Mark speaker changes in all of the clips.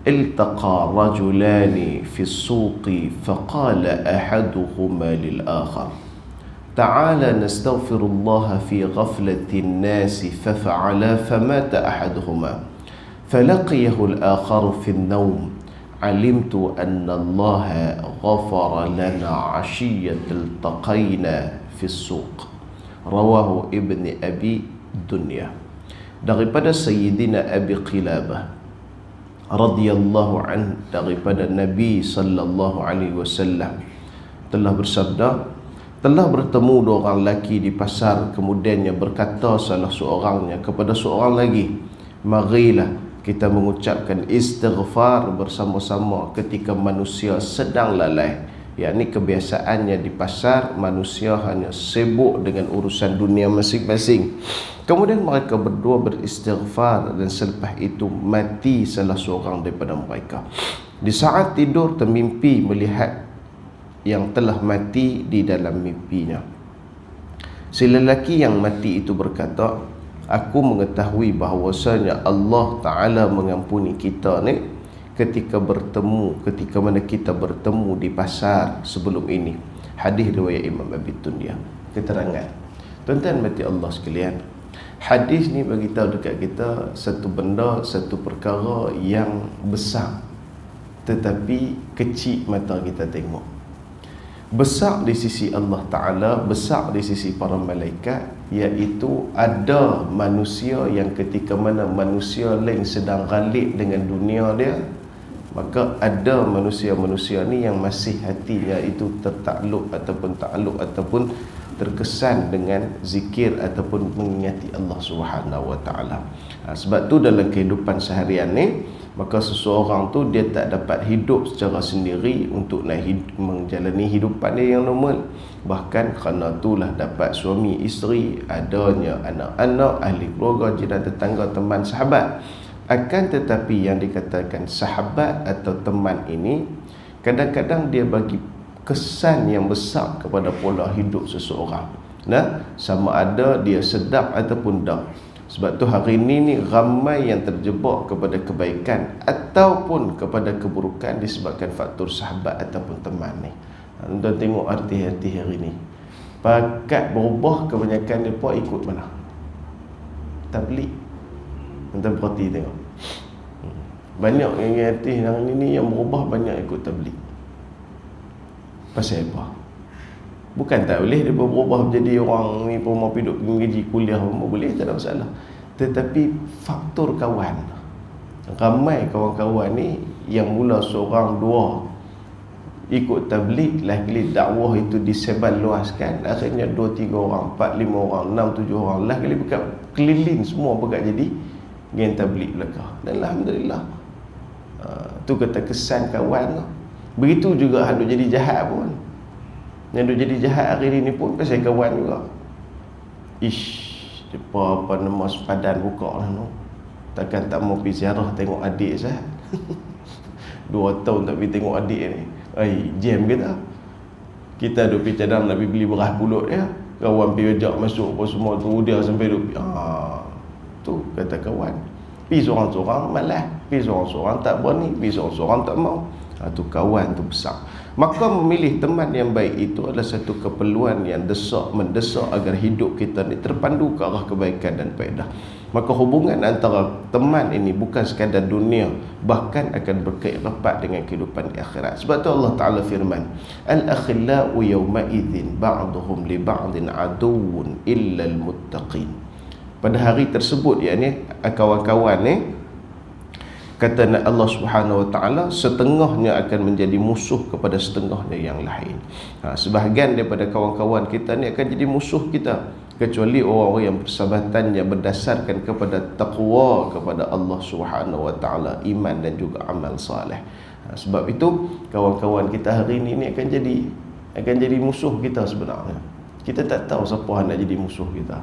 Speaker 1: التقى رجلان في السوق فقال أحدهما للآخر تعالى نستغفر الله في غفلة الناس ففعلا فمات أحدهما فلقيه الآخر في النوم علمت أن الله غفر لنا عشية التقينا في السوق. رواه ابن أبي الدنيا. Daripada Sayyidina Abi Qilabah radhiyallahu anhu, daripada Nabi sallallahu alaihi wasallam telah bersabda, telah bertemu dua orang lelaki di pasar, kemudiannya berkata salah seorangnya kepada seorang lagi, marilah kita mengucapkan istighfar bersama-sama ketika manusia sedang lalai. Yakni kebiasaannya di pasar, manusia hanya sibuk dengan urusan dunia masing-masing. Kemudian mereka berdua beristighfar dan selepas itu mati salah seorang daripada mereka. Di saat tidur termimpi melihat yang telah mati di dalam mimpinya. Si lelaki yang mati itu berkata, aku mengetahui bahawasanya Allah Ta'ala mengampuni kita ni ketika mana kita bertemu di pasar sebelum ini. Hadis riwayat Imam Abi Dunya. Keterangan, tuan-tuan mati Allah sekalian, hadis ni bagi tahu dekat kita satu benda, satu perkara yang besar tetapi kecil mata kita tengok. Besar di sisi Allah Ta'ala, besar di sisi para malaikat, iaitu ada manusia yang ketika mana manusia lain sedang ghalib dengan dunia dia, maka ada manusia-manusia ni yang masih hatinya itu tertakluk ataupun terkesan dengan zikir ataupun mengingati Allah Subhanahu wa taala. Sebab tu dalam kehidupan seharian ni, maka seseorang tu dia tak dapat hidup secara sendiri untuk nak menjalani hidupan dia yang normal. Bahkan kerana itulah dapat suami, isteri, adanya anak-anak, ahli keluarga, jiran, tetangga, teman, sahabat. Akan tetapi yang dikatakan sahabat atau teman ini, kadang-kadang dia bagi kesan yang besar kepada pola hidup seseorang. Nah, sama ada dia sedap ataupun tak. Sebab tu hari ini ramai yang terjebak kepada kebaikan ataupun kepada keburukan disebabkan faktor sahabat ataupun teman ni. Anda tengok artis-artis hari ini, pakat berubah kebanyakan mereka ikut mana? Tabligh. Anda perhati tengok, banyak yang artis hari ini yang berubah banyak ikut tabligh. Pasal apa? Bukan tak boleh dia berubah menjadi orang ni pun mau hidup gaji kuliah pun boleh, tak ada masalah. Tetapi faktor kawan, ramai kawan-kawan ni yang mula seorang dua ikut tabligh, lagi dakwah itu disebar luaskan, akhirnya 2-3 orang, 4-5 orang, 6-7 orang, lagi bukan keliling semua berkat jadi geng tabligh belakang. Dan alhamdulillah, tu kata kesan kawan lah. Begitu juga hadut jadi jahat pun. Yang duk jadi jahat hari ni pun pasal kawan juga. Apa nama sepadan buka lah no. Takkan tak mau pergi ziarah tengok adik saya. 2 tahun tak pergi tengok adik ni. Jam kita. Kita duk pergi cadang nak beli beras pulut dia. Kawan pergi ajak masuk apa semua tu dia sampai duk. Tu kata kawan. Pergi seorang-seorang malas, pergi seorang-seorang tak berani, pergi seorang-seorang tak mau. Tu kawan tu besar. Maka memilih teman yang baik itu adalah satu keperluan yang mendesak agar hidup kita ni terpandu ke arah kebaikan dan faedah. Maka hubungan antara teman ini bukan sekadar dunia, bahkan akan berkait rapat dengan kehidupan di akhirat. Sebab tu Allah Ta'ala firman, al-akhillau yawma idzin ba'duhum li ba'din aduwwun illa al-muttaqin. Pada hari tersebut, yakni kawan-kawan ni, kata Allah Subhanahu wa taala, setengahnya akan menjadi musuh kepada setengahnya yang lain. Sebahagian daripada kawan-kawan kita ni akan jadi musuh kita, kecuali orang-orang yang persahabatannya berdasarkan kepada taqwa kepada Allah Subhanahu wa taala, iman dan juga amal soleh. Sebab itu kawan-kawan kita hari ini akan jadi musuh kita sebenarnya. Kita tak tahu siapa nak jadi musuh kita.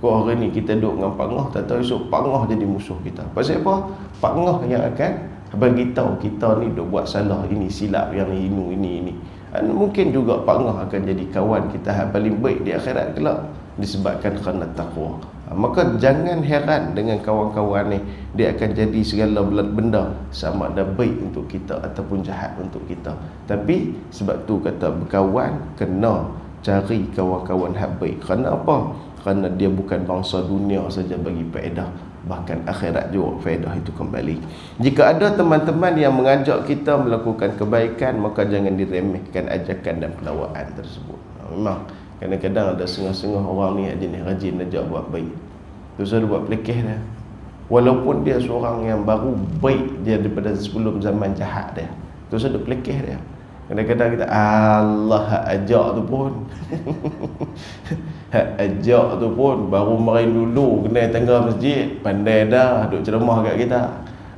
Speaker 1: Kau hari ni kita duduk dengan pangah, tak tahu esok pangah jadi musuh kita. Pasal apa? Pangah yang akan bagi tahu kita ni duk buat salah, ini silap, yang ini. Dan mungkin juga pangah akan jadi kawan kita yang paling baik di akhirat kelak disebabkan kerana taqwa. Maka jangan heran dengan kawan-kawan ni, dia akan jadi segala benda sama ada baik untuk kita ataupun jahat untuk kita. Tapi sebab tu kata berkawan kena cari kawan-kawan hak baik. Kerana apa? Kerana dia bukan bangsa dunia saja bagi faedah, bahkan akhirat juga faedah itu kembali. Jika ada teman-teman yang mengajak kita melakukan kebaikan, maka jangan diremehkan ajakan dan pelawaan tersebut. Memang kadang-kadang ada setengah-setengah orang ni rajin ajak buat baik, terus dia buat pelekeh dia, walaupun dia seorang yang baru baik dia daripada sebelum zaman jahat dia, terus ada pelekeh dia. Kadang-kadang kita Allah hak ajak tu pun hak ajak tu pun baru main dulu kena tangga masjid, pandai dah duk ceramah kat kita.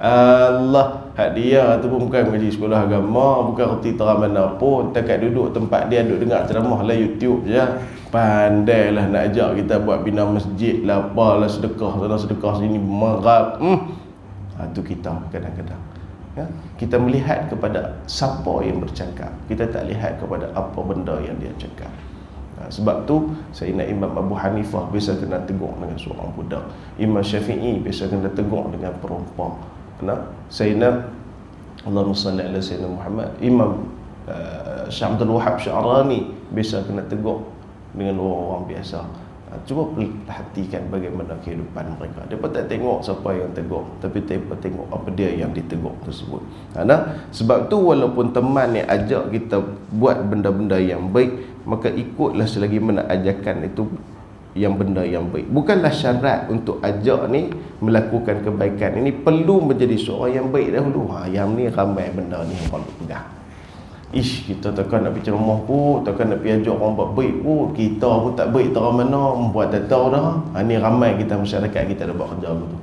Speaker 1: Allah hak dia tu pun bukan mengaji sekolah agama, bukan reti terang mana pun, takat duduk tempat dia duk dengar ceramah lah YouTube je, pandailah nak ajak kita buat bina masjid lah, apalah, sedekah sana sedekah sini, marab. Tu kita kadang-kadang ya, kita melihat kepada siapa yang bercakap, kita tak lihat kepada apa benda yang dia cakap. Sebab tu Sayyidina Imam Abu Hanifah biasa kena tegur dengan seorang budak, Imam Syafi'i biasa kena tegur dengan perempuan. Sayyidina Allahumma salli ala Sayyidina Muhammad, Imam Syekh Abdul Wahab Syarani biasa kena tegur dengan orang-orang biasa. Cuba perhatikan bagaimana kehidupan mereka. Mereka tak tengok siapa yang tegur, tapi mereka tengok apa dia yang ditegur tersebut. Sebab tu walaupun teman yang ajak kita buat benda-benda yang baik, maka ikutlah selagi mana ajakan itu yang benda yang baik. Bukanlah syarat untuk ajak ni melakukan kebaikan ini perlu menjadi seorang yang baik dahulu. Yang ni ramai benda ni yang perlu pegang. Kita takkan nak pergi ceramah pun, takkan nak pergi ajak orang buat baik pun, kita pun tak baik terang mana, buat tak tahu dah. Ni ramai kita masyarakat kita dah buat kerja begitu.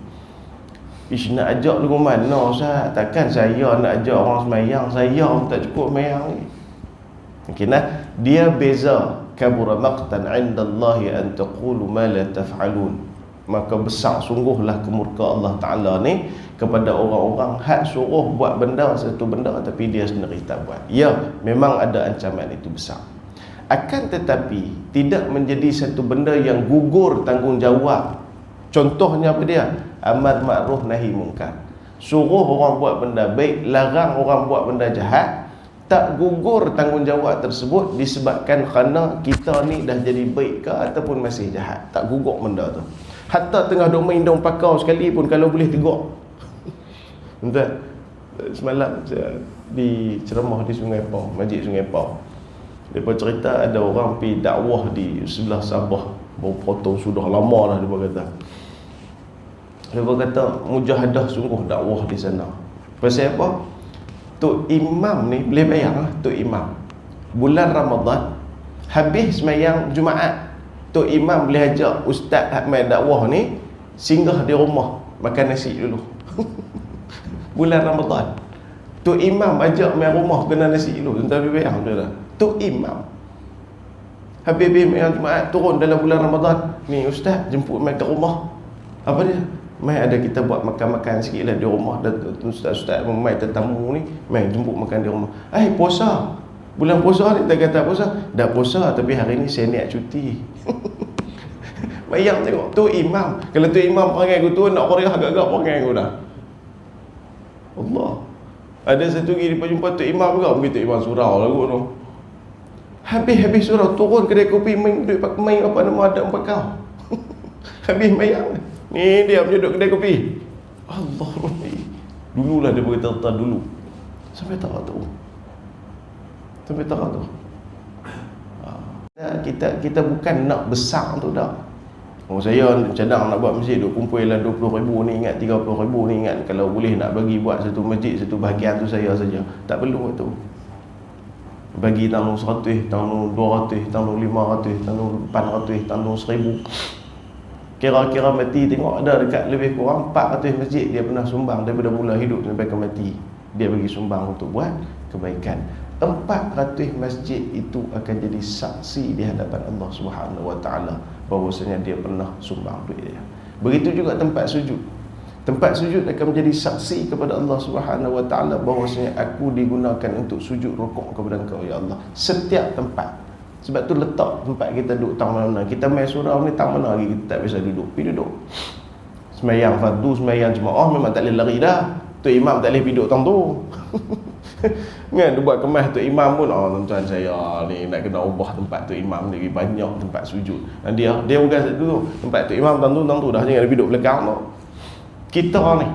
Speaker 1: Nak ajak lu mana Ustaz? Takkan saya nak ajak orang semayang, saya pun tak cukup semayang ni. Dia beza. Kabura maqtan 'inda Allah an taqulu ma la taf'alun. Maka besar sungguhlah kemurka Allah Ta'ala ni kepada orang-orang hak suruh buat benda, satu benda tapi dia sendiri tak buat. Ya, memang ada ancaman itu besar. Akan tetapi tidak menjadi satu benda yang gugur tanggungjawab. Contohnya apa dia? Amar ma'ruf nahi mungkar. Suruh orang buat benda baik, larang orang buat benda jahat. Tak gugur tanggungjawab tersebut disebabkan kerana kita ni dah jadi baik ke ataupun masih jahat. Tak gugur benda tu. Hatta tengah duk main daun pakau sekali pun kalau boleh tegur. Entah, semalam saya di ceramah di Sungai Pau, Masjid Sungai Pau. Depa cerita ada orang pergi dakwah di sebelah Sabah, baru potong sudah lama dah depa kata. Depa kata mujahadah sungguh dakwah di sana. Pasal apa? Tok Imam ni boleh bayang lah, Tok Imam bulan Ramadan habis sembahyang Jumaat, Tok Imam boleh ajak ustaz hak main dakwah ni singgah di rumah makan nasi dulu. Bulan Ramadan Tok Imam ajak main rumah kena nasi dulu. Tuan boleh bayang tu dah. Tok Imam habis main Jumaat turun dalam bulan Ramadan, ni ustaz jemput main ke rumah. Apa dia? Mai ada kita buat makan-makan sikit lah di rumah. Dan ustaz-ustaz mai tetamu ni mai jemput makan di rumah. Puasa. Bulan puasa ni tak kata puasa. Dah puasa tapi hari ni saya niat cuti. Bayang tengok tu imam. Kalau tu imam perangai aku tu nak korea agak-agak perangai aku dah. Allah. Ada satu lagi dia jumpa tu imam juga, begitu imam surau lah aku tu. Habis surau turun kedai kopi main apa nama ada empat kau. Habis mayang. Ni dia punya duduk kedai kopi. Allah Rabbi. Dululah dia berkata dulu. Sampai tak tahu. Sampai tak tahu. Kita bukan nak besar tu dah. Saya cadang nak buat masjid, duk kumpul lah 20,000 ni ingat, 30,000 ni ingat. Kalau boleh nak bagi buat satu masjid, satu bahagian tu saya saja. Tak perlu itu. Bagi tanggung 100, tanggung 200, tanggung 500, tanggung 400, tanggung 1000. Kira-kira mati tengok ada dekat lebih kurang 400 masjid dia pernah sumbang daripada mula hidup sampai ke mati. Dia bagi sumbang untuk buat kebaikan. 400 masjid itu akan jadi saksi di hadapan Allah Subhanahu Wa Taala bahawasanya dia pernah sumbang duit dia. Begitu juga tempat sujud. Tempat sujud akan menjadi saksi kepada Allah Subhanahu Wa Taala bahawasanya aku digunakan untuk sujud rukuk kepada Engkau ya Allah. Setiap tempat Sebab tu letak tempat kita duduk tang mana. Kita main surau ni tang mana lagi kita tak bisa duduk. Pergi duduk. Sembahyang fardu, sembahyang jemaah memang tak boleh lari dah. Tok imam tak boleh duduk tang tu. Kan dia buat kemas tok imam pun, tuan-tuan saya ni nak kena ubah tempat tok imam ni, banyak tempat sujud. Dan dia bukan dulu tempat tok imam tang tu dah, jangan duduk belakang tu. Kita ni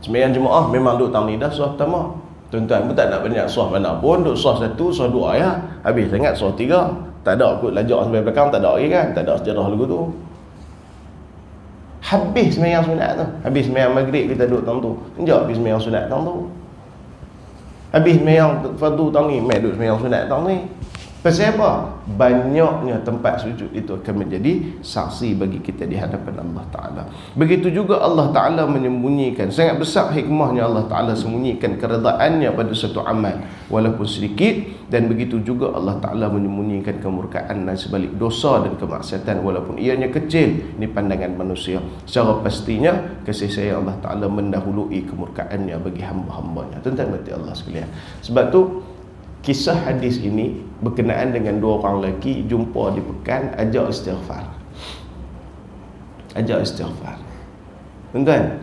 Speaker 1: sembahyang jemaah memang duduk tang ni dah suah pertama. Tuan-tuan pun tak nak banyak suah mana pun, duduk suah satu, suah dua ya. Habis sangat suah tiga. Tak ada kot lajak sampai belakang, tak ada lagi kan. Tak ada sejarah lagu tu. Habis sembahyang sunat tu. Habis sembahyang maghrib kita duduk tang tu. Enjak habis sembahyang sunat tang tu. Habis sembahyang fardu tang ni, mai duduk sembahyang sunat tang ni. Pasal apa? Banyaknya tempat sujud itu akan menjadi saksi bagi kita di hadapan Allah Ta'ala. Begitu juga Allah Ta'ala menyembunyikan, sangat besar hikmahnya Allah Ta'ala sembunyikan keredaannya pada satu amal walaupun sedikit. Dan begitu juga Allah Ta'ala menyembunyikan kemurkaan dan sebalik dosa dan kemaksiatan walaupun ianya kecil. Ini pandangan manusia. Secara pastinya kasih sayang Allah Ta'ala mendahului kemurkaannya bagi hamba-hambanya. Tuan-tuan berhati Allah sekalian. Sebab tu kisah hadis ini berkenaan dengan dua orang lelaki jumpa di pekan, ajak istighfar. Ajak istighfar. Tuan-tuan,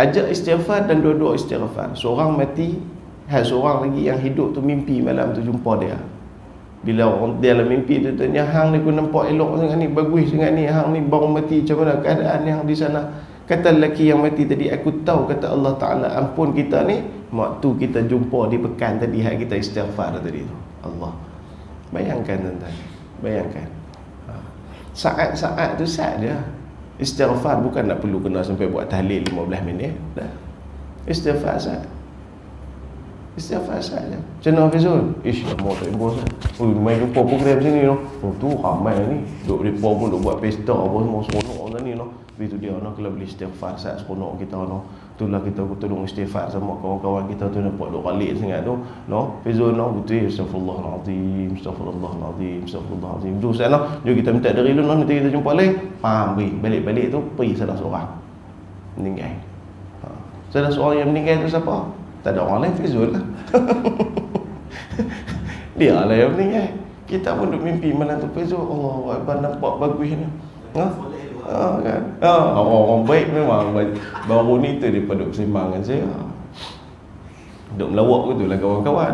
Speaker 1: ajak istighfar dan dua-dua istighfar. Seorang mati, seorang lagi yang hidup tu mimpi malam tu jumpa dia. Bila orang dia dalam mimpi tu tanya, hang ni aku nampak elok sangat ni, bagus sangat ni, hang ni baru mati, macam mana keadaan yang di sana? Kata lelaki yang mati tadi, aku tahu, kata Allah Ta'ala ampun kita ni waktu kita jumpa di pekan tadi, hak kita istighfar tadi tu. Allah, bayangkan tuan-tuan, bayangkan saat-saat tu saja istighfar. Bukan nak perlu kena sampai buat tahlil 15 minit dah. Istighfar saja. Istighfar saja. Macam mana Fizul? Mau tak bos lah. Main jumpa program sini no. Tu ramai ni. Duk mereka pun duk buat pesta apa semua seronok orang ni no. Itu dia no, kalau beli istighfar saat seronok kita no. Itulah kita tolong istighfar sama kawan-kawan kita tu nampak duk balik sangat tu no. Fizul no betul, astagfirullahalazim, astagfirullahalazim, astagfirullahalazim. Tu sana jom kita minta dari dulu no, nanti kita jumpa lagi. Faham balik-balik tu pergi salah seorang meninggal. Salah seorang yang meninggal tu siapa? Tak ada orang lain, Fizul lah. Dia lah yang meninggal. Kita pun duk mimpi malam tu, Fizul, Allah Akbar, nampak bagus ni. Kan? Orang baik memang. Baru ni tu daripada duk sembang dengan saya. Duk melawak betul lah kawan-kawan.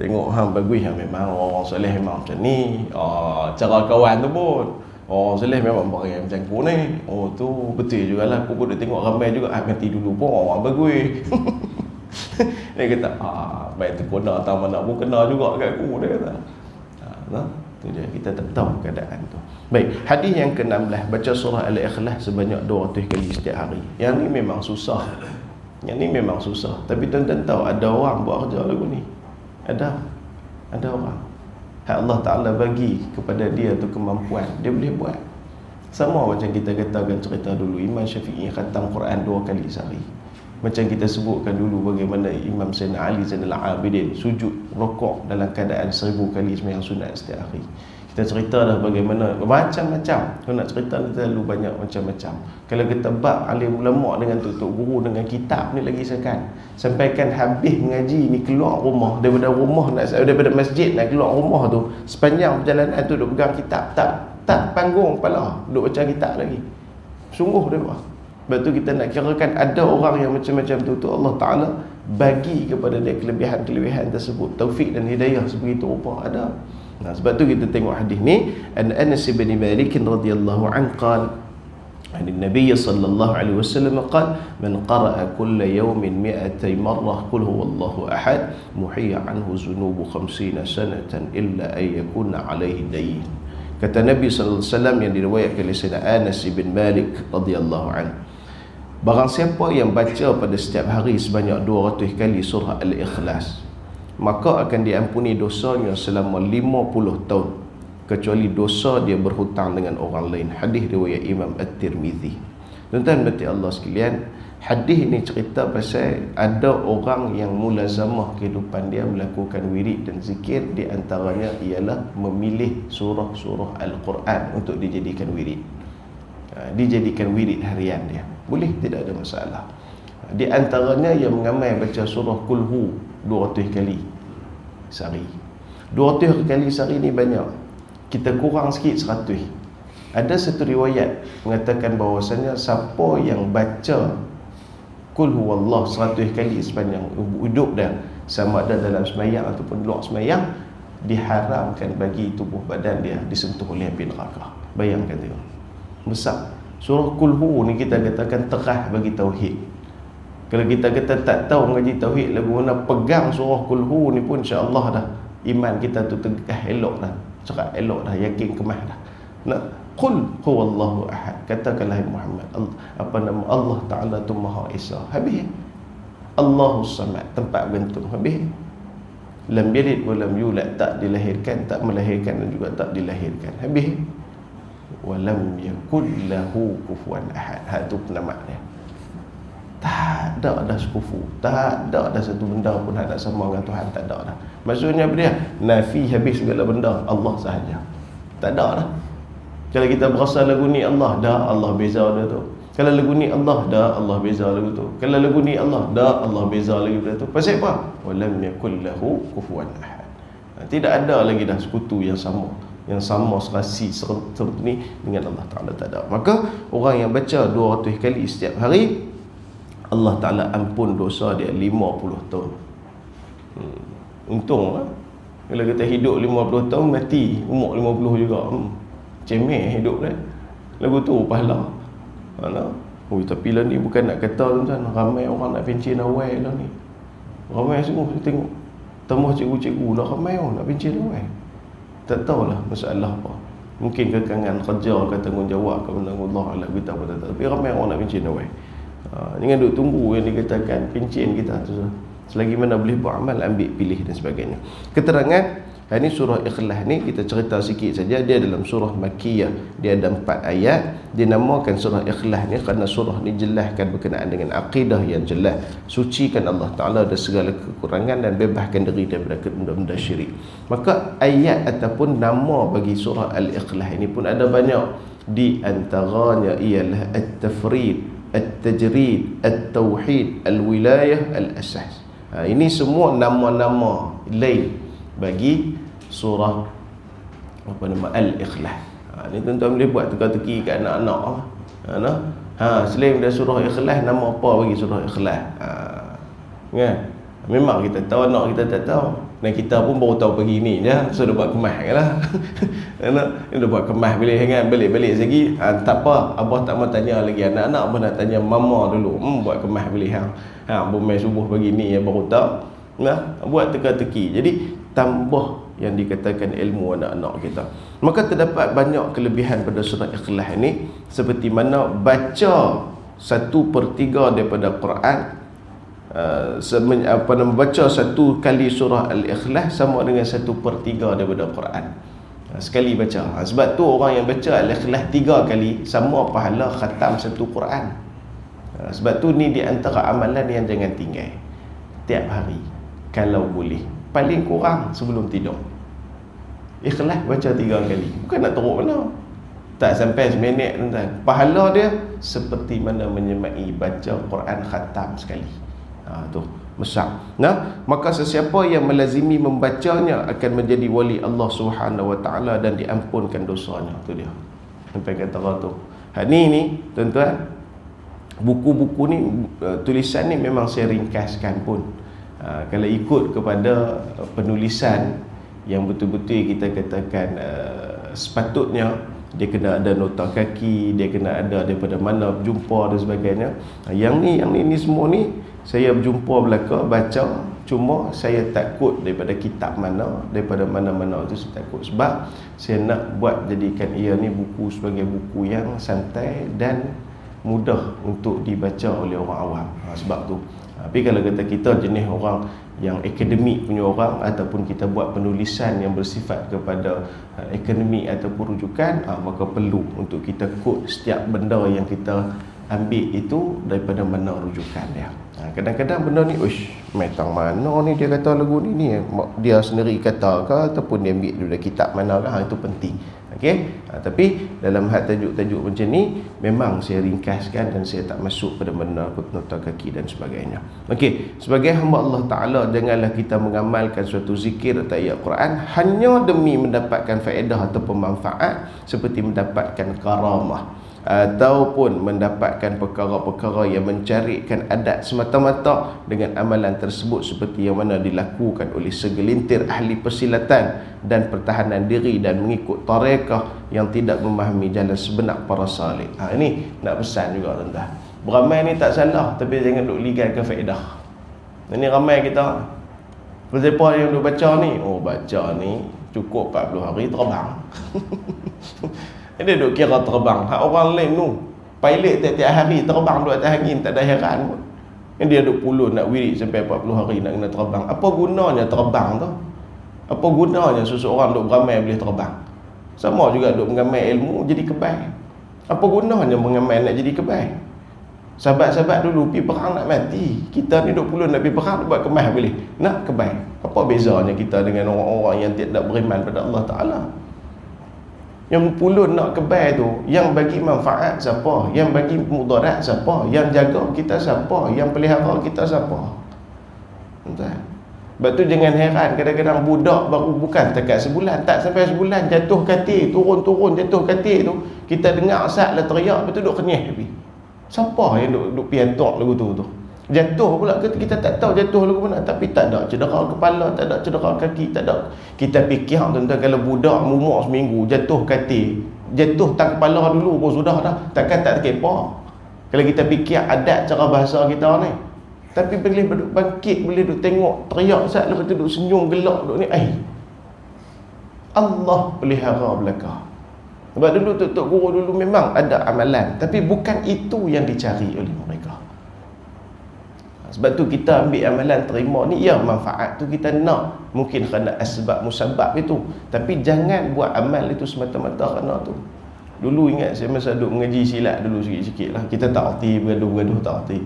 Speaker 1: Tengok hang bagus hang, memang orang soleh memang macam ni. Cara kawan tu pun orang soleh memang barang macam aku ni. Tu betul jugalah. Aku pun dah tengok ramai juga mati dulu pun orang bagus. Dia kata baik tu kena atau mana pun kena juga kat aku. Dia kata tu dia, kita tak tahu keadaan tu. Baik, hadis yang ke-16, baca surah Al-Ikhlas sebanyak 200 kali setiap hari. Yang ni memang susah. Yang ni memang susah. Tapi tuan-tuan tahu ada orang buat kerja lagu ni. Ada orang. Hak Allah Ta'ala bagi kepada dia tu kemampuan, dia boleh buat. Sama macam kita katakan cerita dulu, Imam Syafi'i khatam Quran 2 kali sehari. Macam kita sebutkan dulu bagaimana Imam Sayyidina Ali Zainal Abidin sujud rokok dalam keadaan 1000 kali sembahyang sunat setiap hari. Kita cerita dah bagaimana macam-macam. Kalau nak cerita ni terlalu banyak macam-macam. Kalau kita bab alim ulama dengan tutup guru dengan kitab ni lagi sekan. Sampaikan habis mengaji ni keluar rumah, daripada masjid nak keluar rumah tu, sepanjang perjalanan tu duk pegang kitab, tak panggung kepala, duk baca kitab lagi. Sungguh dia buat. Sebab tu kita nak kirakan ada orang yang macam-macam tu Allah Ta'ala bagi kepada dia kelebihan-kelebihan tersebut, taufik dan hidayah sebegitu rupa ada. Sebab tu kita tengok hadis ni, Anas bin Malik radhiyallahu anhu qala عن النبي صلى الله عليه وسلم قال من قرأ كل يوم 200 مرة قل هو الله أحد محي عنه ذنوب 50 سنة إلا أن يكون عليه دين. Kata Nabi sallallahu alaihi wasallam yang diriwayatkan oleh Sayyidina Anas bin Malik radhiyallahu anhu, barang siapa yang baca pada setiap hari sebanyak 200 kali surah Al-Ikhlas, maka akan diampuni dosanya selama 50 tahun, kecuali dosa dia berhutang dengan orang lain. Hadis riwayat Imam At-Tirmizi. Tuan-tuan berhati Allah sekalian, hadis ni cerita pasal ada orang yang mulazamah kehidupan dia melakukan wirid dan zikir. Di antaranya ialah memilih surah-surah Al-Quran untuk dijadikan wirid. Dijadikan wirid harian dia. Boleh, tidak ada masalah. Di antaranya yang mengamal baca surah Qul Hu 200 kali sehari. 200 kali sehari ni banyak. Kita kurang sikit 100. Ada satu riwayat mengatakan bahawasanya siapa yang baca Qul huwallah 100 kali sepanjang hidup dia, sama ada dalam semayang ataupun luar semayang, diharamkan bagi tubuh badan dia disentuh oleh api neraka. Bayangkan tengok, besar. Surah Qul Hu ni kita katakan terah bagi tauhid. Kalau kita kata tak tahu mengaji tauhid, lagu mana pegang surah Qul Hu ni pun insya-Allah dah iman kita tu tegak elok dah, cerak elok dah, yakin kemah dah. Nak Qul huwallahu ahad, katakanlah Muhammad, apa nama Allah Ta'ala tu Maha Esa. Habis. Allahus Samad, tempat gantung. Habis. Lam yalid wa lam yulad, tak dilahirkan, tak melahirkan dan juga tak dilahirkan. Habis. Wa lam yakul lahu kufuwan ahad. Hak tu penamat dia. Tak ada dah sekufu, tak ada dah satu benda pun nak sama dengan Tuhan, tak ada dah. Maksudnya apa dia? Nafi habis segala benda, Allah sahaja. Tak ada dah. Kalau kita berasa lagu ni Allah, dah Allah beza dia tu. Kalau lagu ni Allah, dah Allah beza lagu tu. Kalau lagu ni Allah, dah Allah beza lagu tu. Pasal apa? Walam yakul lahu kufuwan ahad. Tidak ada lagi dah sekutu yang sama serasi seperti dengan Allah Ta'ala, tak ada. Maka orang yang baca 200 kali setiap hari, Allah Ta'ala ampun dosa dia 50 tahun. Untung lah. Kalau kita hidup 50 tahun, mati umur 50 juga. Cemeh hidup dia. Lagu tu pahala. Tapi lah ni bukan nak kata tuan-tuan, ramai orang nak pencin awal lah ni. Ramai semua saya tengok. Tambah cikgu-cikgu lah, ramai orang nak pencin awal. Tak tahulah masalah apa. Mungkin kekangan kerja ke tanggungjawab ke Allah Allah kita apa tak tahu. Tapi ramai orang nak pencin awal. Jangan duk tunggu yang dikatakan pencin kita tu. Selagi mana boleh buat amal, ambil, pilih dan sebagainya. Keterangan ini surah Ikhlas ni kita cerita sikit saja. Dia dalam surah Makkiyah, dia ada 4 ayat. Dinamakan surah Ikhlas ni kerana surah ni jelaskan berkenaan dengan akidah yang jelas, sucikan Allah Ta'ala dari segala kekurangan dan bebaskan diri daripada benda-benda syirik. Maka ayat ataupun nama bagi surah Al-Ikhlas ini pun ada banyak. Di antaranya ialah At-Tafrid, At-Tajrid, At-Tauhid, Al-Wilayah, Al-Asas. Ini semua nama-nama lain bagi surah apa nama Al-Ikhlas. Ni tuan-tuan boleh buat teka-teki kat anak-anak. Selain dari surah Ikhlas, nama apa bagi surah Ikhlas? Kan? Memang kita tahu, anak kita tak tahu. Dan kita pun baru tahu pagi ni je. So dah buat kemas kan lah. Dah buat kemas boleh kan, balik-balik lagi. Tak apa, abah tak mau tanya lagi anak-anak, abah nak tanya mama dulu. Buat kemas boleh bomai subuh pagi ni ya baru tahu. Buat teka-teki. Jadi tambah yang dikatakan ilmu anak-anak kita. Maka terdapat banyak kelebihan pada surah Ikhlas ini, seperti mana baca 1/3 daripada Quran, membaca 1 kali surah Al-Ikhlas sama dengan 1/3 daripada Quran. Sekali baca. Sebab tu orang yang baca Al-Ikhlas 3 kali sama pahala khatam 1 Quran. Sebab tu ni di antara amalan yang jangan tinggal. Tiap hari kalau boleh, paling kurang sebelum tidur, Ikhlas baca 3 kali. Bukan nak teruk mana, tak sampai seminit tuan-tuan. Pahala dia seperti mana menyemai baca Quran khatam sekali. Tu besar. Maka sesiapa yang melazimi membacanya akan menjadi wali Allah Subhanahu Wa Taala dan diampunkan dosanya. Tu dia. Sampai kata tu. Ni tuan-tuan, buku-buku ni, tulisan ni memang saya ringkaskan pun. Kalau ikut kepada penulisan yang betul-betul kita katakan sepatutnya, dia kena ada nota kaki, dia kena ada daripada mana berjumpa dan sebagainya. Yang ni semua ni saya berjumpa belaka, baca, cuma saya takut daripada kitab mana, daripada mana-mana tu saya takut. Sebab saya nak buat jadikan ia ni buku sebagai buku yang santai dan mudah untuk dibaca oleh orang awam. Sebab tu. Tapi kalau kata kita jenis orang yang akademik punya orang, ataupun kita buat penulisan yang bersifat kepada akademik ataupun rujukan, maka perlu untuk kita kod setiap benda yang kita ambil itu daripada mana rujukan dia. Kadang-kadang benda ni, metang mana ni dia kata lagu ni dia sendiri kata ke ataupun dia ambil daripada kitab mana ke, itu penting. Okey, tapi dalam hal tajuk-tajuk macam ni memang saya ringkaskan dan saya tak masuk pada benda nota kaki dan sebagainya. Okey, sebagai hamba Allah Taala, janganlah kita mengamalkan suatu zikir atau ayat Quran hanya demi mendapatkan faedah atau manfaat seperti mendapatkan karamah ataupun mendapatkan perkara-perkara yang mencarikan adat semata-mata dengan amalan tersebut seperti yang mana dilakukan oleh segelintir ahli persilatan dan pertahanan diri dan mengikut tarekah yang tidak memahami jalan sebenar para salih. Ini nak pesan juga tuan-tuan. Beramai ni tak salah, tapi jangan duk ligaikan faedah. Ini ramai kita siapa yang duk baca ni, baca ni cukup 40 hari terbang. Dia duk kira terbang. Hak orang lain tu pilot tiap-tiap hari terbang duk atas angin, tak ada heran pun. Dia duk puluh nak wirid sampai 40 hari nak kena terbang. Apa gunanya terbang tu? Apa gunanya seseorang duk beramai boleh terbang? Sama juga duk mengamai ilmu jadi kebal. Apa gunanya mengamai nak jadi kebal? Sahabat-sahabat dulu pergi perang nak mati. Kita ni duk puluh nak pergi perang buat kemas boleh. Nak kebal. Apa bezanya kita dengan orang-orang yang tidak beriman pada Allah Ta'ala? Yang puluh nak kebal tu, yang bagi manfaat siapa? Yang bagi mudarat siapa? Yang jaga kita siapa? Yang pelihara kita siapa? Entah. Sebab tu jangan heran kadang-kadang budak baru bukan dekat sebulan, tak sampai sebulan jatuh katil, turun-turun jatuh katil tu, kita dengar asal lah teriak, betul duk kenyah tapi. Siapa yang duk piantok lagu tu? Jatuh pula kita tak tahu jatuh lagu mana, tapi tak ada cedera kepala, tak ada cedera kaki, tak ada. Kita fikir tuan-tuan, kalau budak mumuk seminggu jatuh katil, jatuh tak kepala dulu pun sudah dah, takkan tak terkepa. Kalau kita fikir adat cara bahasa kita ni. Tapi boleh duduk bangkit, boleh duduk tengok teriak sat, lepas tu duduk senyum gelak duduk ni. Allah pelihara belaka. Sebab dulu tok guru dulu memang ada amalan, tapi bukan itu yang dicari oleh mereka. Sebab tu kita ambil amalan terima ni, ya manfaat tu kita nak, mungkin kerana asbab musabab itu, tapi jangan buat amal itu semata-mata kerana tu. Dulu ingat saya masa duduk mengaji silat dulu sikit-sikit lah, kita tak erti bergaduh-gaduh, tak erti.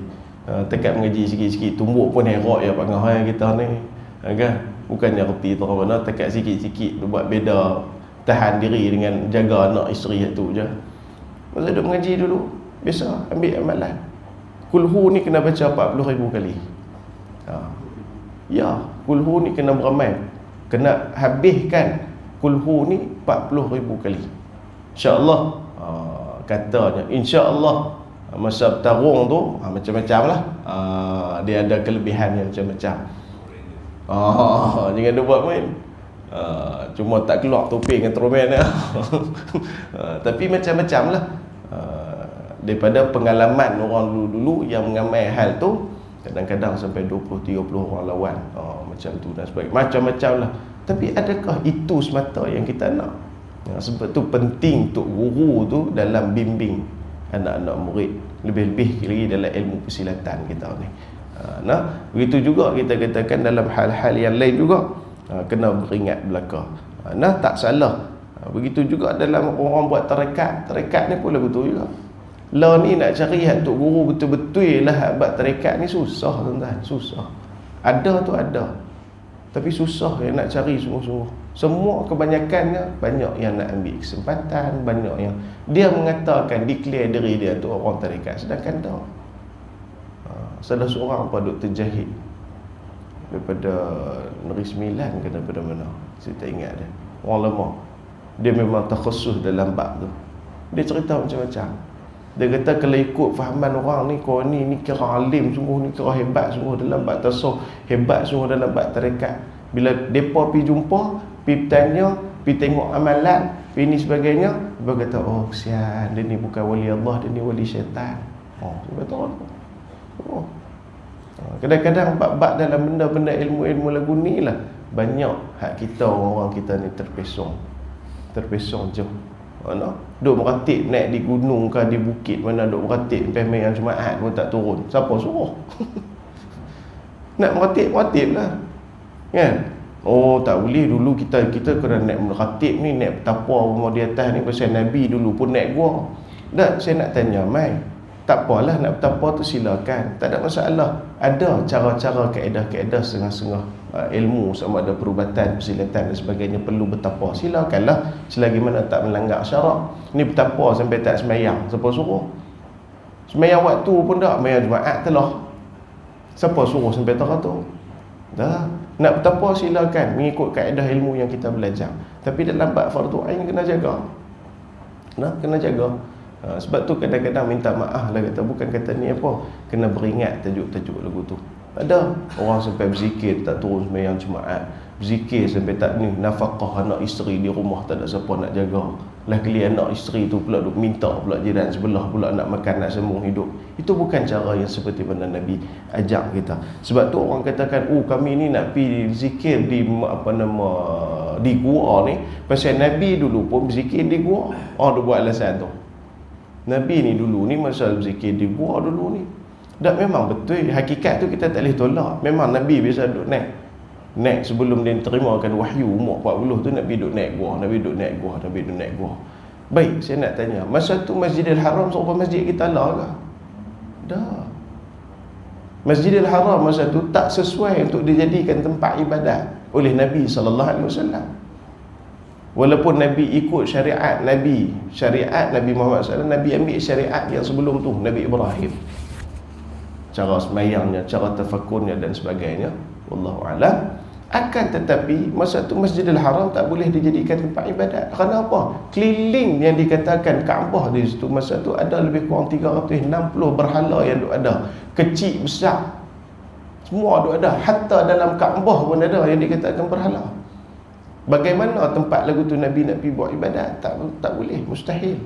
Speaker 1: Tekat mengaji sikit-sikit, tumbuk pun herak ya pangahai kita ni, kan? Bukannya erti terang mana, tekat sikit-sikit buat beda, tahan diri dengan jaga anak isteri tu je. Masa duduk mengaji dulu, biasa ambil amalan. Kulhu ni kena baca 40,000 kali. Ya, kulhu ni kena beramai, kena habiskan kulhu ni 40,000 kali. InsyaAllah, katanya InsyaAllah masa bertarung tu macam-macam lah, dia ada kelebihan yang macam-macam. Jangan dia buat main. Cuma tak keluar topi dengan teromen lah. Tapi macam-macam lah. Daripada pengalaman orang dulu-dulu yang mengamai hal tu, kadang-kadang sampai 20-30 orang lawan, macam tu dan sebagainya, macam-macam lah. Tapi adakah itu semata yang kita nak? Sebab tu penting untuk guru tu dalam bimbing anak-anak murid, lebih-lebih lagi dalam ilmu persilatan kita ni. Begitu juga kita katakan dalam hal-hal yang lain juga, kena beringat belaka. Tak salah. Begitu juga dalam orang buat tarekat ni pun lagu tu juga. Lah ni nak cari hak tok guru betul-betul lah buat tarekat ni susah tuan-tuan, susah. Ada tu ada, tapi susah yang nak cari sungguh-sungguh. Semua kebanyakannya, banyak yang nak ambil kesempatan, banyak yang dia mengatakan declare diri dia tu orang tarekat, sedangkan tak. Salah seorang apa duk terjahit daripada Negeri Sembilan ke daripada mana, saya tak ingat dia. Orang lama, dia memang terkhusus dalam bab tu. Dia cerita macam-macam. Dia kata kalau ikut fahaman orang ni, kau ni kira alim sungguh, ni kira hebat sungguh dalam bab tasawuf, hebat sungguh dalam bab tarekat. Bila depa pergi jumpa, pergi tanya, pergi tengok amalan, pergi ni sebagainya, dia kata, oh kesian, dia ni bukan wali Allah, dia ni wali syaitan. Betul. Kadang-kadang bab-bab dalam benda-benda ilmu-ilmu lagu ni lah, banyak hak kita, orang-orang kita ni terpesong jauh. Duk meratib naik di gunung ke di bukit mana, duk meratib sampai main Jumaat pun tak turun. Siapa suruh? Nak meratib lah, kan? Tak boleh. Dulu kita kena naik meratib ni, naik petapa rumah di atas ni, pasal Nabi dulu pun naik gua. Tak, saya nak tanya mai, tak apalah nak petapa tu silakan, tak ada masalah. Ada cara-cara kaedah-kaedah setengah-setengah ilmu sama ada perubatan, persilatan dan sebagainya perlu bertapa, silakanlah selagi mana tak melanggar syarak. Ni bertapa sampai tak semayang, siapa suruh? Semayang waktu pun tak, semayang Jumaat telah, siapa suruh sampai teratur? Dah, nak bertapa silakan mengikut kaedah ilmu yang kita belajar, tapi dalam bab fardu ain kena jaga. Kena jaga. Sebab tu kadang-kadang minta maaf lah, kata bukan kata ni apa, kena beringat tajuk-tajuk lagu tu. Ada orang sampai berzikir tak turun sembahyang Jumaat, berzikir sampai tak ni nafkah anak isteri di rumah tak ada siapa nak jaga. Lah kali anak isteri tu pula duk minta pula jiran sebelah pula nak makan, nak sambung hidup. Itu bukan cara yang seperti mana Nabi ajak kita. Sebab tu orang katakan, kami ni nak pergi zikir di di gua ni, pasal Nabi dulu pun berzikir di gua. Dia buat alasan tu. Nabi ni dulu ni masa berzikir di gua dulu ni. Dan memang betul, hakikat tu kita tak boleh tolak. Memang Nabi biasa duduk naik sebelum dia terimakan wahyu umur 40 tu, Nabi duduk naik gua, Nabi duduk naik gua. Baik, saya nak tanya, masa tu Masjidil Haram serupa masjid kita lah ke? Dah. Masjidil Haram masa tu tak sesuai untuk dijadikan tempat ibadat oleh Nabi SAW. Walaupun Nabi ikut syariat Nabi Muhammad SAW, Nabi ambil syariat yang sebelum tu, Nabi Ibrahim, cara semayangnya, cara tafakurnya dan sebagainya, wallahu a'lam. Akan tetapi masa tu Masjidil Haram tak boleh dijadikan tempat ibadat. Kerana apa? Keliling yang dikatakan Kaabah di situ masa tu ada lebih kurang 360 berhala yang ada, kecil besar semua ada. Hatta dalam Kaabah pun ada yang dikatakan berhala. Bagaimana tempat lagu tu Nabi nak pergi buat ibadat? Tak boleh, mustahil.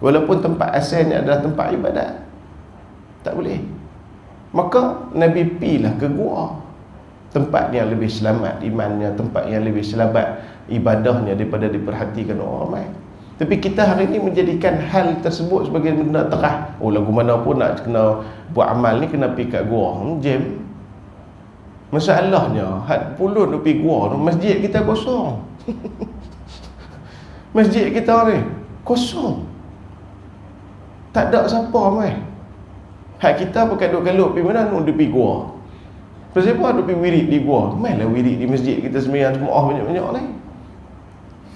Speaker 1: Walaupun tempat asalnya adalah tempat ibadat, tak boleh. Maka Nabi pilah ke gua, tempat yang lebih selamat imannya, tempat yang lebih selamat ibadahnya daripada diperhatikan orang ramai. Tapi kita hari ini menjadikan hal tersebut sebagai benda terah. Lagu mana pun nak kena buat amal ni kena pergi kat gua. Jam. Masalahnya pulun duk pergi gua, masjid kita kosong. Masjid kita ni kosong, tak ada siapa mai. Hak kita pakai duk galup pergi mana, duk pergi gua. Pasal apa duk pergi wirid di gua? Mainlah wirid di masjid kita sembahyang Jumaat banyak-banyak ni.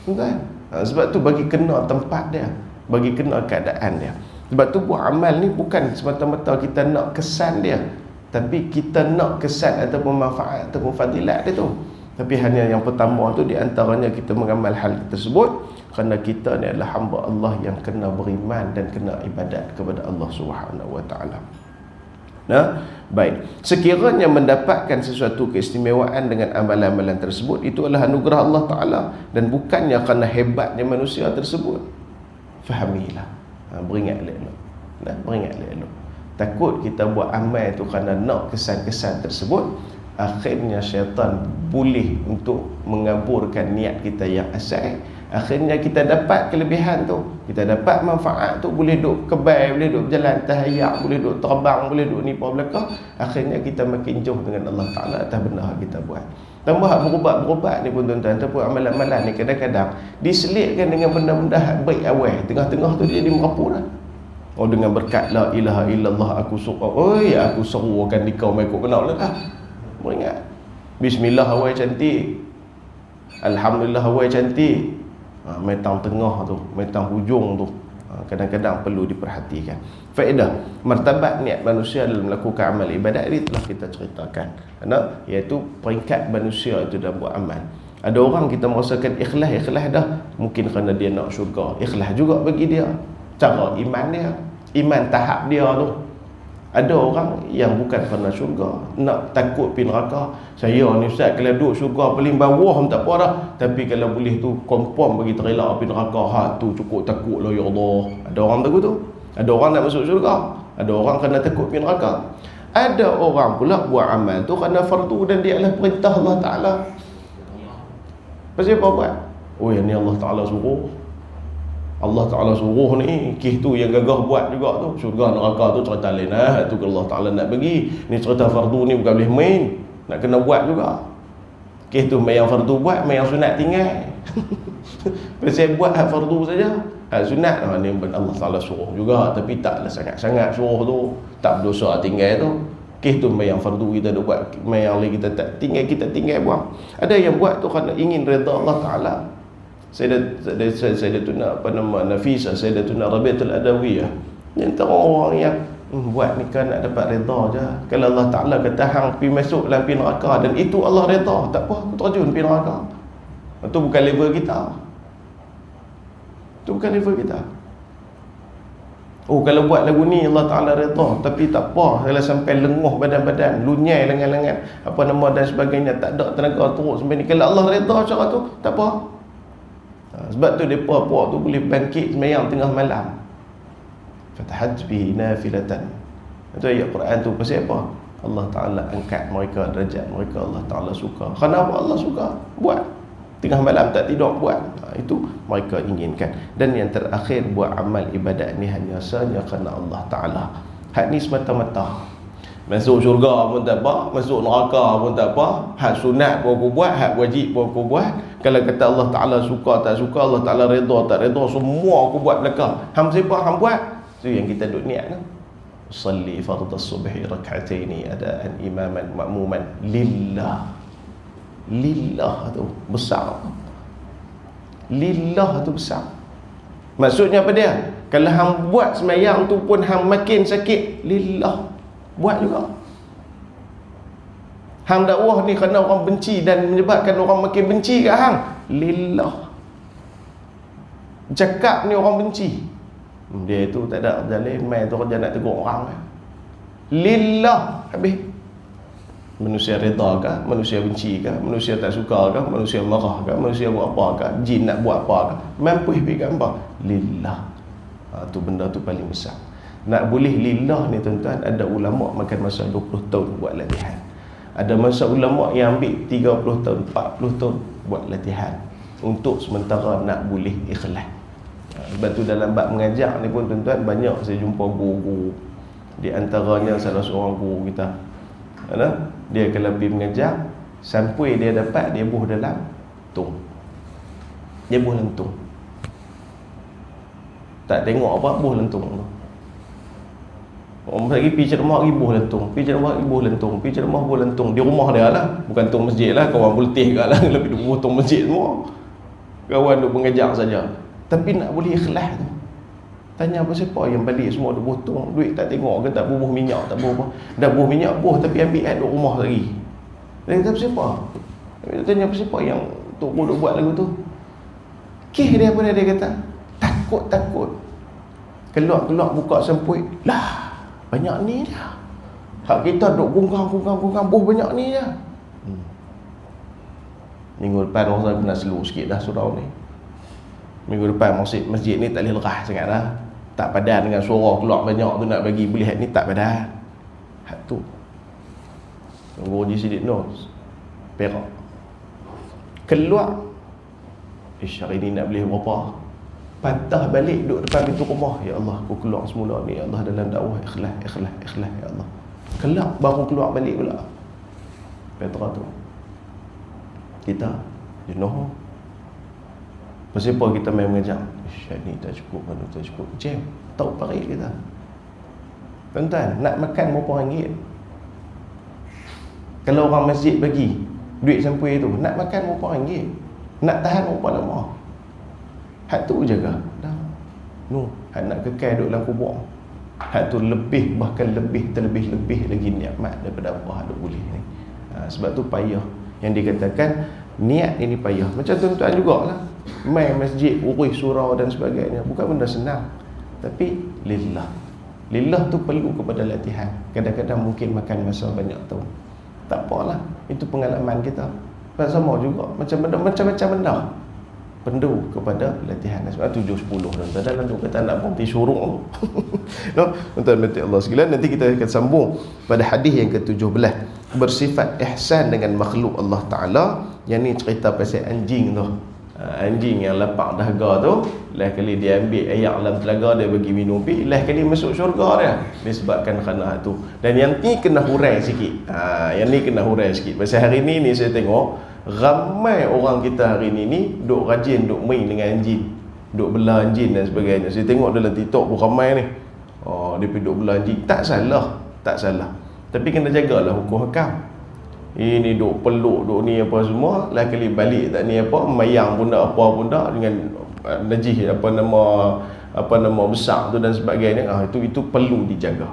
Speaker 1: Bukan? Sebab tu bagi kena tempat dia, bagi kena keadaan dia. Sebab tu buat amal ni bukan semata-mata kita nak kesan dia, tapi kita nak kesan ataupun manfaat ataupun fadilat dia tu. Tapi hanya yang pertama tu, di antaranya kita mengamal hal tersebut kerana kita ni adalah hamba Allah yang kena beriman dan kena ibadat kepada Allah Subhanahu Wa Taala. Baik, sekiranya mendapatkan sesuatu keistimewaan dengan amalan-amalan tersebut, itu adalah anugerah Allah Ta'ala dan bukannya kerana hebatnya manusia tersebut. Fahamilah, beringat elok. Beringat elok. Takut kita buat amal itu kerana nak kesan-kesan tersebut, akhirnya syaitan boleh untuk mengaburkan niat kita yang asal. Akhirnya kita dapat kelebihan tu, kita dapat manfaat tu, boleh duk kebal, boleh duk berjalan tahayak, boleh duk terbang, boleh duk nipu belakang. Akhirnya kita makin jauh dengan Allah Ta'ala atas benda yang kita buat. Tambah berubat-berubat ni pun tuan-tuan, ataupun amalan-amalan ni kadang-kadang diselitkan dengan benda-benda baik awal, tengah-tengah tu dia jadi merapu dah. Dengan berkat la ilaha illallah aku serukan di kau ikut kenal lah. Beringat bismillah awal cantik, alhamdulillah awal cantik. Metang tengah tu, metang hujung tu, kadang-kadang perlu diperhatikan. Faedah martabat niat manusia dalam melakukan amal ibadat ini telah kita ceritakan, iaitu peringkat manusia itu dalam buat amal. Ada orang kita merasakan ikhlas dah, mungkin kerana dia nak syurga, ikhlas juga bagi dia cara iman dia, iman tahap dia tu. Ada orang yang bukan kerana syurga, nak takut pergi neraka. Saya ni ustaz, kalau duduk syurga paling bawah tak apa dah, tapi kalau boleh tu confirm bagi terelak pergi neraka, tu cukup takut lah ya Allah. Ada orang takut tu. Ada orang nak masuk syurga, ada orang kerana takut pergi neraka. Ada orang pula buat amal tu kerana fardu dan dia adalah perintah Allah Ta'ala. Pasal apa buat? Yang ni Allah Ta'ala suruh. Allah Ta'ala suruh ni, kih tu yang gagah buat juga tu. Syurga neraka tu cerita lain tu Allah Ta'ala nak bagi. Ni cerita fardu ni bukan boleh main, nak kena buat juga. Kih tu main yang fardu buat, main yang sunat tinggal. Pasal buat hak fardu saja, hak sunat ni Allah Ta'ala suruh juga, tapi taklah sangat-sangat suruh tu, tak berdosa tinggal tu. Kes tu sembahyang fardu kita ada buat, sembahyang lagi kita tinggal buang. Ada yang buat tu kerana ingin redha Allah Taala. Sayyidatuna Nafisah, Sayyidatuna Rabi'atul Adawiyah, ni antara orang yang buat ni kan nak dapat redha je. Kalau Allah Taala kata hang pergi masuk dalam api neraka dan itu Allah redha, tak apa, aku terjun pergi neraka. Itu bukan level kita. Itu bukan level kita. Oh, kalau buat lagu ni Allah Ta'ala redha, tapi tak apa, kalau sampai lenguh badan-badan, lunyai lengan-lengan, apa nama dan sebagainya, tak ada tenaga teruk sampai ni. Kalau Allah redha cara tu, tak apa. Sebab tu mereka puak tu boleh bangkit sembahyang tengah malam. Fatahaj bihi nafilatan. Itu ayat Quran tu pasal apa? Allah Ta'ala angkat mereka derajat mereka, Allah Ta'ala suka. Kenapa Allah suka? Buat tengah malam tak tidur buat. Itu mereka inginkan. Dan yang terakhir, buat amal ibadat ni hanya sahaja kerana Allah Ta'ala. Hak ni semata-mata. Masuk syurga pun tak apa, masuk neraka pun tak apa. Hak sunat pun aku buat, hak wajib pun aku buat. Kalau kata Allah Ta'ala suka tak suka, Allah Ta'ala redha tak redha, semua aku buat belakang. Ham siapa ham buat? Itu yang kita duk niat kan. Salli fardhu subhi rak'ataini adaan imaman ma'muman lillah. Lillah tu besar. Lillah tu besar. Maksudnya apa dia? Kalau hang buat sembahyang tu pun hang makin sakit, lillah. Buat juga. Hang dakwah ni kerana orang benci dan menyebabkan orang makin benci kat hang, lillah. Cakap ni orang benci, dia tu tak ada kerja lain, main tu kerja nak tegur orang. Lillah. Habis. Manusia redha kah? Manusia benci kah? Manusia tak suka kah? Manusia marah kah? Manusia buat apa kah? Jin nak buat apa kah? Mampu pergi apa? Lillah. Tu benda tu paling besar. Nak boleh lillah ni tuan-tuan, ada ulama makan masa 20 tahun buat latihan. Ada masa ulama yang ambil 30 tahun, 40 tahun buat latihan untuk sementara nak boleh ikhlas. Sebab tu dalam bab mengajar ni pun tuan-tuan, banyak saya jumpa guru-guru. Di antaranya salah seorang guru kita, dia kalau pergi mengajar, sampai dia dapat, dia buh dalam tung. Dia buh dalam tung. Tak tengok apa, buh dalam tung tu. Orang lagi pergi ceramah lagi buh lentung, pergi ceramah lagi buh lentung, pergi ceramah buh lentung. Di rumah dia lah, bukan tung masjid lah. Kawan boleh kat lah, lebih buh tung masjid semua. Kawan duk mengajar saja. Tapi nak boleh ikhlas tu, tanya apa siapa yang balik semua duk buh tung, duit tak tengok ke, tak bubuh minyak, tak bubuh apa. Dah buh minyak buh tapi ambil ad duk rumah lagi. Dia kata apa siapa? Dia tanya apa siapa yang tok duk buat lagu tu. Kih dia apa dia kata? Takut. Keluar buka sampui. Lah, banyak ni dah. Hak kita duk gunggang buh banyak ni dah. Minggu depan orang kena slow sikit dah surau ni. Minggu depan masjid ni tak boleh lerah sangat dah. Tak padan dengan suara keluar banyak tu nak bagi boleh hak ni tak padan. Hak tu. Tunggu je sidik nos. Perak. Keluar. Hari ni nak boleh berapa? Patah balik duduk depan pintu rumah. Ya Allah, aku keluar semula ni. Ya Allah, dalam dakwah ikhlas ya Allah. Kelak baru keluar balik pula. Petra tu. Kita jenuh. Pasal apa kita main mengajar? Ni tak cukup, mana tak cukup. Jam, tahu parit kita. Tuan-tuan, nak makan berapa ringgit? Kalau orang masjid bagi duit sampul tu, nak makan berapa ringgit? Nak tahan berapa lama? Hak tu jaga dah. Hak nak kekal duduk dalam kubur. Hak tu lebih, bahkan terlebih lagi nikmat daripada apa hak duk boleh ni. Sebab tu payah. Yang dikatakan niat ini payah. Macam tuan-tuan jugalah, main masjid, urus surau dan sebagainya, bukan benda senang. Tapi lillah. Lillah tu perlu kepada latihan. Kadang-kadang mungkin makan masa banyak tahun. Tak apalah, itu pengalaman kita. Sama juga macam-macam benda perlu kepada latihan. Sebab 7-10 tuan-tuan dalam tu kata nak berhenti syuruk tu. No, tuan-tuan Allah sekalian, nanti kita akan sambung pada hadis yang ke-17, bersifat ihsan dengan makhluk Allah Taala. Yang ni cerita pasal anjing tu. Anjing yang lapar dahaga tu, lah kali dia ambil air dalam telaga, dia bagi minum pi, lah kali masuk syurga dia. Disebabkan kerana tu. Dan yang ni kena hurai sikit. Yang ni kena hurai sikit. Pasal hari ni saya tengok ramai orang kita hari ni duk rajin duk main dengan anjing, duk bela anjing dan sebagainya. Saya tengok dalam TikTok pun ramai ni. Dia pergi duk bela anjing. Tak salah. Tapi kena jagalah hukum hakam. Ini duk peluk, duk ni apa semua, lah kali balik tak ni apa, mayang pun tak apa pun tak, dengan najis apa nama besar tu dan sebagainya. Itu perlu dijaga.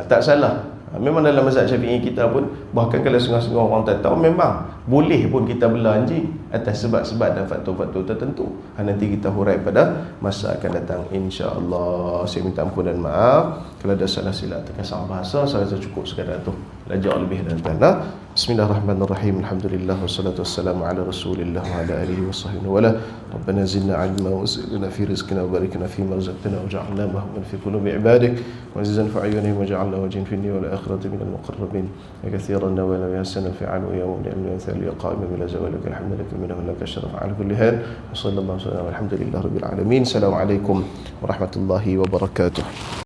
Speaker 1: Tak salah. Memang dalam mazhab Syafi'i kita pun, bahkan kalau setengah-setengah orang tak tahu, memang boleh pun kita bela anjing atas sebab-sebab dan faktor-faktor tertentu. Nanti kita hurai pada masa akan datang, insya-Allah. Saya minta ampun dan maaf kalau ada salah silap terkasar bahasa. Saya rasa cukup sekadar tu, belajar lebih dan tanah. Bismillahirrahmanirrahim. Alhamdulillah wassalatu wassalamu ala Rasulillah wa ala alihi washabbihi wa la. Rabbana zidna 'ilma wa zidna fi rizqina wa barikna fi ma razaqtana waj'alna mahman fi qulubi ibadik wa zidna fi ayunihim waj'alna wajhin fi dunya wal akhirati minal muqarrabin. Ya katsiran nawala wa hasana fi'al wa yawmun min amthal yaqaim bila zawalika alhamdulillah minhu lak ashraf ala kulli hal. Sallallahu alaihi wa sallam. Alhamdulillah rabbil alamin. Assalamualaikum warahmatullahi wabarakatuh.